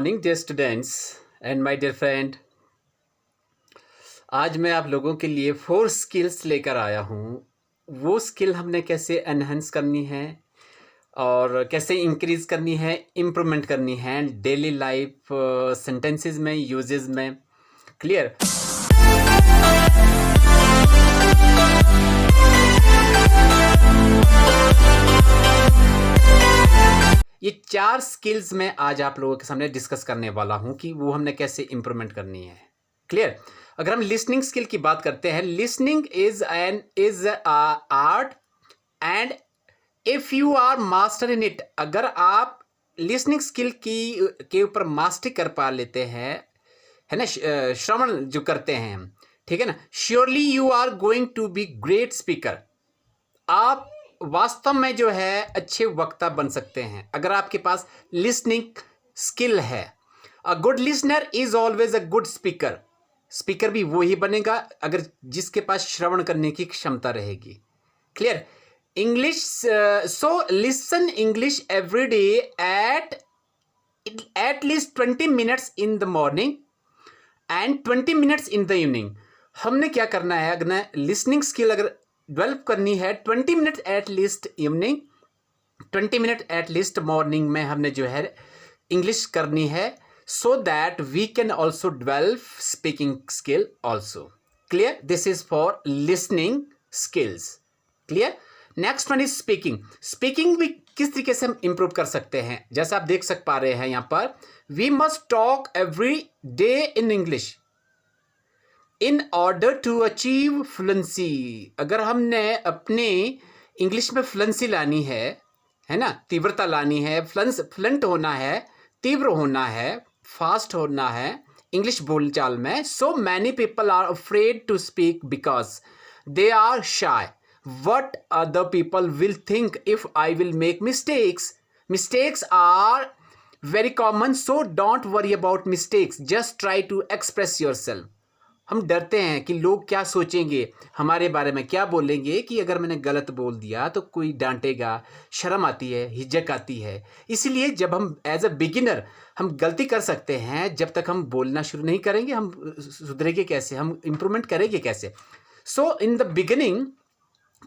Morning dear students and my dear friend. आज मैं आप लोगों के लिए 4 स्किल्स लेकर आया हूँ। वो स्किल हमने कैसे एनहेंस करनी है और कैसे इंक्रीज करनी है, इम्प्रूवमेंट करनी है डेली लाइफ सेंटेंसेस में, यूजेस में। क्लियर? ये 4 स्किल्स मैं आज आप लोगों के सामने डिस्कस करने वाला हूं कि वो हमने कैसे इंप्रूवमेंट करनी है। क्लियर? अगर हम लिसनिंग स्किल की बात करते हैं, listening is art and if you are master in it, अगर आप लिसनिंग स्किल के ऊपर मास्टरी कर पा लेते हैं, है ना, श्रवण जो करते हैं हम, ठीक है ना, surely you are going to be great speaker. आप वास्तव में जो है अच्छे वक्ता बन सकते हैं अगर आपके पास लिसनिंग स्किल है। A good listener is always a good speaker. Speaker भी वही बनेगा अगर जिसके पास श्रवण करने की क्षमता रहेगी। Clear? English, so listen English every day at least 20 minutes in the morning and 20 minutes in the evening. हमने क्या करना है, अगर लिसनिंग स्किल अगर डेवलप करनी है, 20 minute at least evening, 20 minute at least morning में हमने जो है इंग्लिश करनी है, so that we can also develop speaking skill also. Clear? This is for listening skills. Clear? Next one is speaking. Speaking भी किस तरीके से हम इंप्रूव कर सकते हैं, जैसा आप देख पा रहे हैं यहाँ पर, we must talk every day in English in order to achieve fluency. अगर हमने अपने इंग्लिश में फ्लुएंसी लानी है ना, तीव्रता लानी है, फ्लुएंट होना है, तीव्र होना है, फास्ट होना है इंग्लिश बोलचाल में, so many people are afraid to speak because they are shy. What other people will think if I will make mistakes. Mistakes are very common, so don't worry about mistakes, just try to express yourself. हम डरते हैं कि लोग क्या सोचेंगे, हमारे बारे में क्या बोलेंगे, कि अगर मैंने गलत बोल दिया तो कोई डांटेगा, शर्म आती है, हिचक आती है। इसीलिए जब हम एज अ बिगिनर हम गलती कर सकते हैं, जब तक हम बोलना शुरू नहीं करेंगे हम सुधरेंगे कैसे, हम इम्प्रूवमेंट करेंगे कैसे। So in the beginning,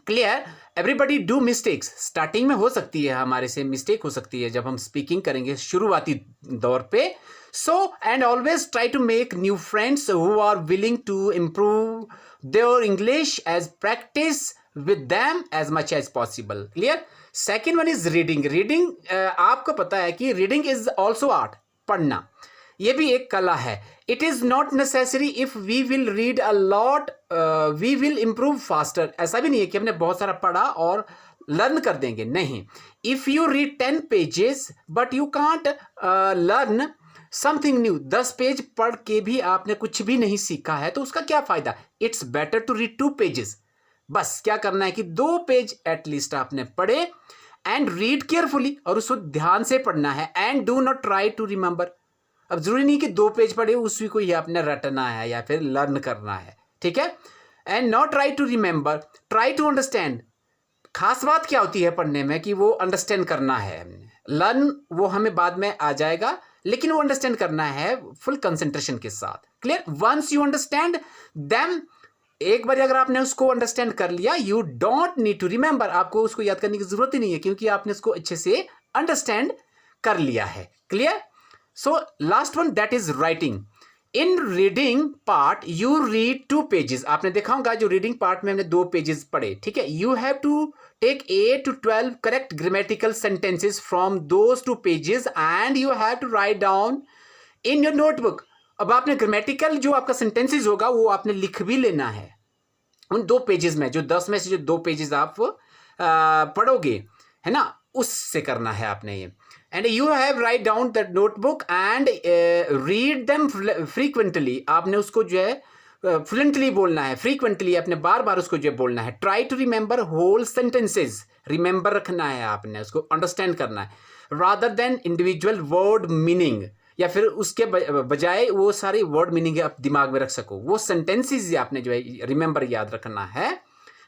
clear, everybody do mistakes. Starting में हो सकती है हमारे से मिस्टेक हो सकती है जब हम स्पीकिंग करेंगे शुरुआती दौर पे। So and always try to make new friends who are willing to improve their English as practice with them as much as possible. Clear? Second one is reading. Reading, आपको पता है कि reading is also art. पढ़ना ये भी एक कला है। It is not necessary if we will read a lot, we will improve faster. ऐसा भी नहीं है कि हमने बहुत सारा पढ़ा और लर्न कर देंगे, नहीं। If you read 10 pages but you can't learn something new, 10 page पढ़ के भी आपने कुछ भी नहीं सीखा है तो उसका क्या फायदा। It's better to read 2 pages. बस क्या करना है कि 2 पेज एटलीस्ट आपने पढ़े एंड रीड केयरफुली, और उसको ध्यान से पढ़ना है। And do not try to remember. अब जरूरी नहीं कि 2 पेज पढ़े उसी को ही आपने रटना है या फिर लर्न करना है, ठीक है। And not try to remember, try to understand. खास बात क्या होती है पढ़ने में कि वो अंडरस्टैंड करना है। लर्न वो हमें बाद में आ जाएगा, लेकिन वो अंडरस्टैंड करना है फुल कंसंट्रेशन के साथ। Clear? Once you understand them, एक बार अगर आपने उसको अंडरस्टैंड कर लिया, you don't need to remember, आपको उसको याद करने की जरूरत ही नहीं है क्योंकि आपने उसको अच्छे से अंडरस्टैंड कर लिया है। Clear? So last one, that is writing. In reading part you read 2 pages. आपने देखा होगा जो रीडिंग पार्ट में हमने 2 पेजेस पढ़े, ठीक है। You have to take 8 to 12 correct grammatical sentences from those 2 pages and you have to write down in your notebook. अब आपने ग्रामेटिकल जो आपका सेंटेंसेस होगा वो आपने लिख भी लेना है उन 2 पेजेस में, जो 10 में से जो 2 पेजेस आप पढ़ोगे, है ना, उससे करना है आपने ये। And you have write down that notebook and read them frequently. आपने उसको जो है फ्लुएंटली बोलना है, फ्रीक्वेंटली आपने बार बार उसको जो है बोलना है। Try to remember whole sentences, remember रखना है आपने, उसको अंडरस्टैंड करना है, rather than individual word meaning, या फिर उसके बजाय वो सारे वर्ड मीनिंग आप दिमाग में रख सको, वो सेंटेंसेस आपने जो है रिमेंबर याद रखना है।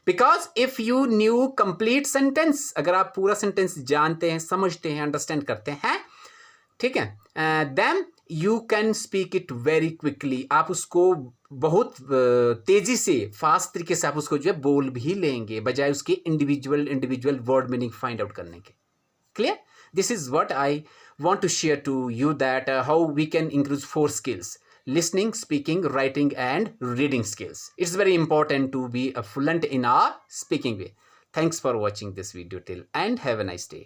Because if you new complete sentence, अगर आप पूरा सेंटेंस जानते हैं, समझते हैं, अंडरस्टैंड करते हैं, ठीक है, then you can speak it very quickly, आप उसको बहुत तेजी से, फास्ट तरीके से आप उसको जो है बोल भी लेंगे, बजाय उसके individual word meaning find out करने के. Clear? This is what I want to share to you, that how we can increase 4 skills: listening, speaking, writing and reading skills. It's very important to be fluent in our speaking way. Thanks for watching this video till and have a nice day.